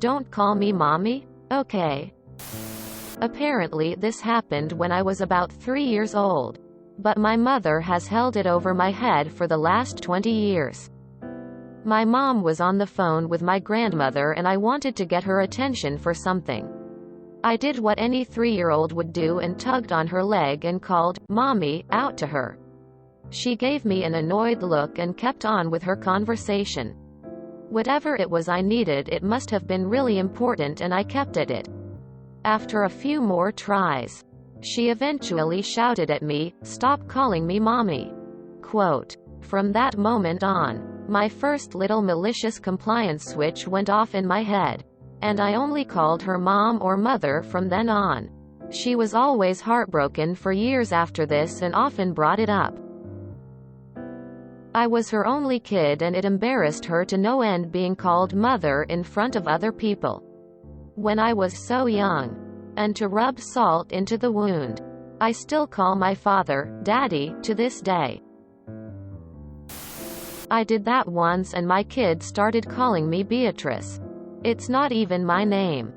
Don't call me mommy? Okay. Apparently this happened when I was about 3 years old. But my mother has held it over my head for the last 20 years. My mom was on the phone with my grandmother and I wanted to get her attention for something. I did what any 3-year-old would do and tugged on her leg and called, "Mommy," out to her. She gave me an annoyed look and kept on with her conversation. Whatever it was I needed, it must have been really important and I kept at it. After a few more tries, she eventually shouted at me, "Stop calling me mommy." Quote, "From that moment on, my first little malicious compliance switch went off in my head. And I only called her mom or mother from then on. She was always heartbroken for years after this and often brought it up. I was her only kid and it embarrassed her to no end being called mother in front of other people. When I was so young. And to rub salt into the wound, I still call my father, Daddy, to this day. I did that once and my kid started calling me Beatrice. It's not even my name.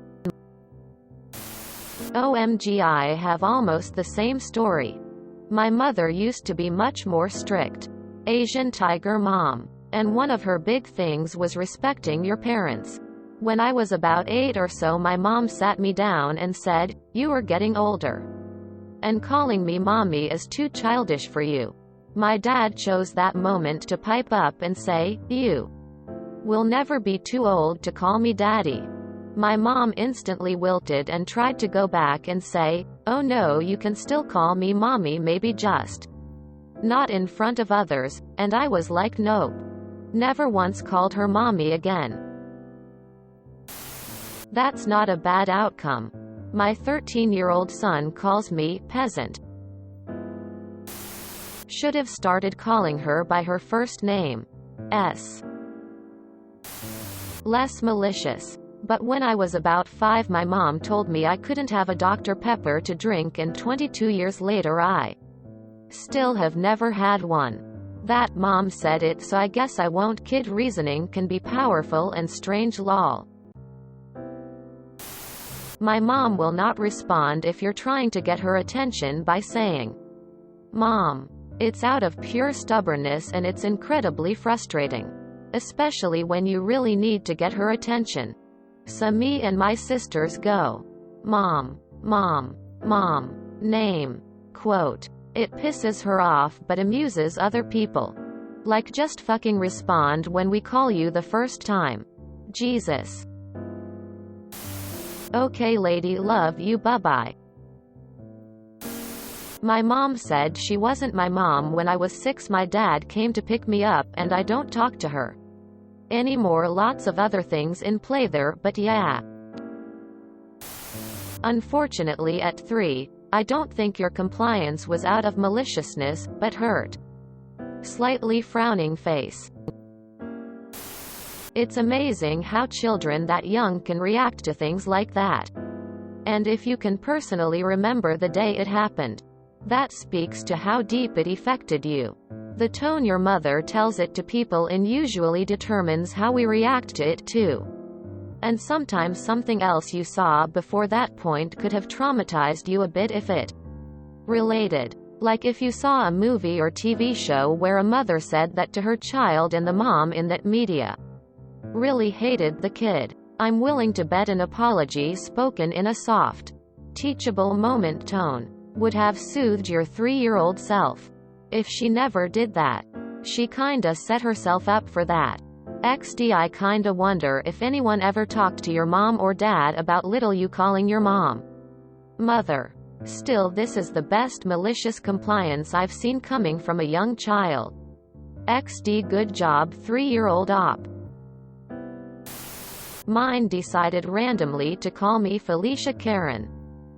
OMG, I have almost the same story. My mother used to be much more strict. Asian tiger mom. And one of her big things was respecting your parents. When I was about 8 or so, my mom sat me down and said, "You are getting older. And calling me mommy is too childish for you." My dad chose that moment to pipe up and say, "You will never be too old to call me daddy." My mom instantly wilted and tried to go back and say, "Oh no, you can still call me mommy, maybe just not in front of others," and I was like, nope. Never once called her mommy again. That's not a bad outcome. My 13-year-old son calls me peasant. Should have started calling her by her first name. Less malicious. But when I was about 5, my mom told me I couldn't have a Dr. Pepper to drink, and 22 years later I still have never had one. That mom said it, so I guess I won't. Kid reasoning can be powerful and strange, lol. My mom will not respond if you're trying to get her attention by saying, "Mom." It's out of pure stubbornness and it's incredibly frustrating. Especially when you really need to get her attention. So me and my sisters go, "Mom, mom, mom, name." Quote. It pisses her off but amuses other people. Like, just fucking respond when we call you the first time. Jesus. Okay lady, love you, bye bye. My mom said she wasn't my mom when I was 6. My dad came to pick me up and I don't talk to her anymore. Lots of other things in play there, but yeah. Unfortunately at 3, I don't think your compliance was out of maliciousness, but hurt. Slightly frowning face. It's amazing how children that young can react to things like that. And if you can personally remember the day it happened, that speaks to how deep it affected you. The tone your mother tells it to people in usually determines how we react to it too. And sometimes something else you saw before that point could have traumatized you a bit if it related. Like if you saw a movie or TV show where a mother said that to her child and the mom in that media really hated the kid. I'm willing to bet an apology spoken in a soft, teachable moment tone would have soothed your 3-year-old self. If she never did that, she kinda set herself up for that. XD, I kinda wonder if anyone ever talked to your mom or dad about little you calling your mom mother. Still, this is the best malicious compliance I've seen coming from a young child. XD, good job 3-year-old op. Mine decided randomly to call me Felicia Karen.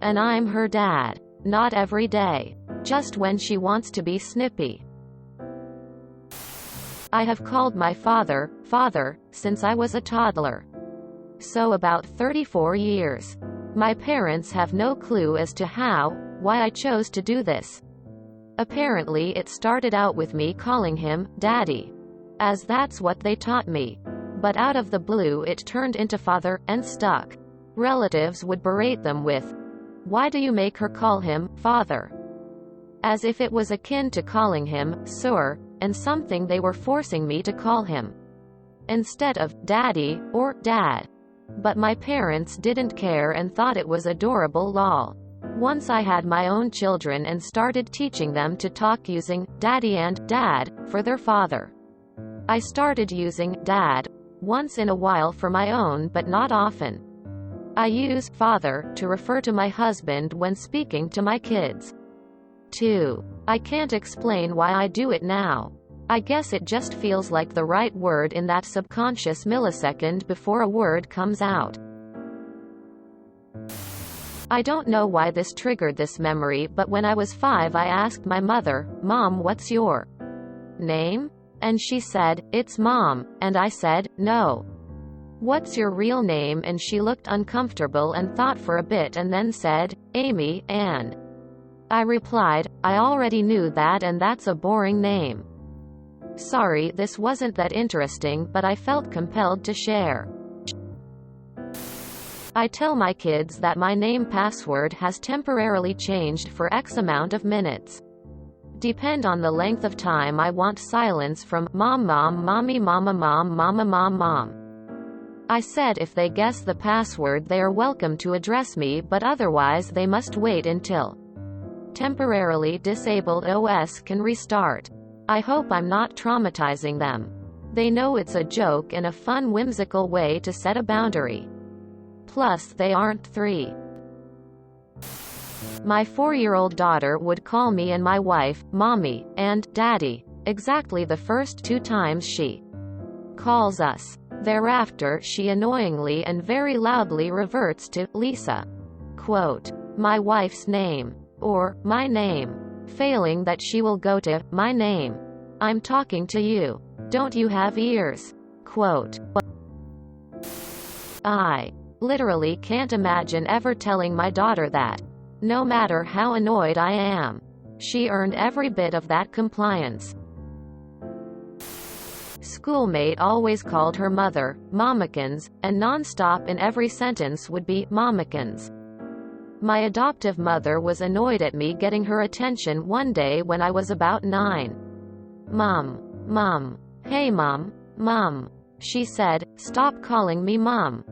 And I'm her dad. Not every day. Just when she wants to be snippy. I have called my father, father, since I was a toddler. So about 34 years. My parents have no clue as to why I chose to do this. Apparently it started out with me calling him, Daddy. As that's what they taught me. But out of the blue it turned into father, and stuck. Relatives would berate them with, "Why do you make her call him father?" As if it was akin to calling him sir, and something they were forcing me to call him, instead of daddy or dad. But my parents didn't care and thought it was adorable lol. Once I had my own children and started teaching them to talk using daddy and dad for their father. I started using dad once in a while for my own, but not often. I use father to refer to my husband when speaking to my kids. 2. I can't explain why I do it now. I guess it just feels like the right word in that subconscious millisecond before a word comes out. I don't know why this triggered this memory, but when I was 5 I asked my mother, "Mom, what's your name?" And she said, "It's Mom," and I said, "No. What's your real name?" And she looked uncomfortable and thought for a bit and then said, "Amy," and I replied, "I already knew that, and that's a boring name. Sorry, this wasn't that interesting, but I felt compelled to share." I tell my kids that my name password has temporarily changed for X amount of minutes. Depend on the length of time I want silence from mom, mom, mommy, mama, mom, mama, mom, mom. I said if they guess the password they are welcome to address me, but otherwise they must wait until temporarily disabled OS can restart. I hope I'm not traumatizing them. They know it's a joke and a fun, whimsical way to set a boundary. Plus, they aren't 3. My 4-year-old daughter would call me and my wife, mommy, and daddy, exactly the first 2 times she calls us. Thereafter, she annoyingly and very loudly reverts to Lisa. Quote, my wife's name, or my name. Failing that, she will go to my name. I'm talking to you. Don't you have ears? Quote. I literally can't imagine ever telling my daughter that. No matter how annoyed I am. She earned every bit of that compliance. Schoolmate always called her mother, Momikins, and non-stop in every sentence would be, Momikins. My adoptive mother was annoyed at me getting her attention one day when I was about 9. Mom. Mom. Hey mom. Mom. She said, stop calling me mom.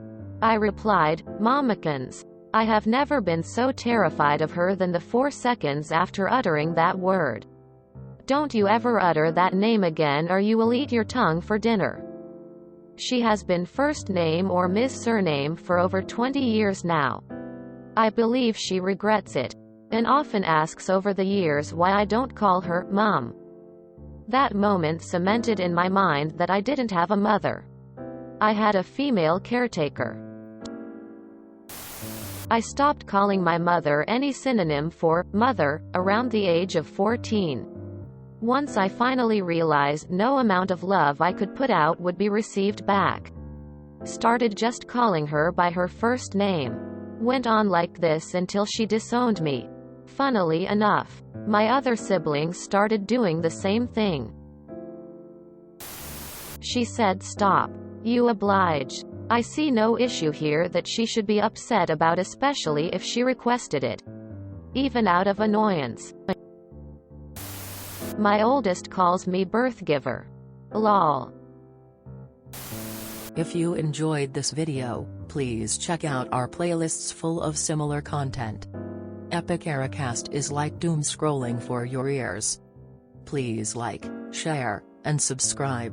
I replied, Momikins. I have never been so terrified of her than the 4 seconds after uttering that word. Don't you ever utter that name again or you will eat your tongue for dinner. She has been first name or Ms. Surname for over 20 years now. I believe she regrets it, and often asks over the years why I don't call her Mom. That moment cemented in my mind that I didn't have a mother. I had a female caretaker. I stopped calling my mother any synonym for mother around the age of 14. Once I finally realized no amount of love I could put out would be received back. Started just calling her by her first name. Went on like this until she disowned me. Funnily enough, my other siblings started doing the same thing. She said, stop. You obliged. I see no issue here that she should be upset about, especially if she requested it. Even out of annoyance. My oldest calls me birth giver. Lol. If you enjoyed this video, please check out our playlists full of similar content. Epic Ericast is like doom scrolling for your ears. Please like, share, and subscribe.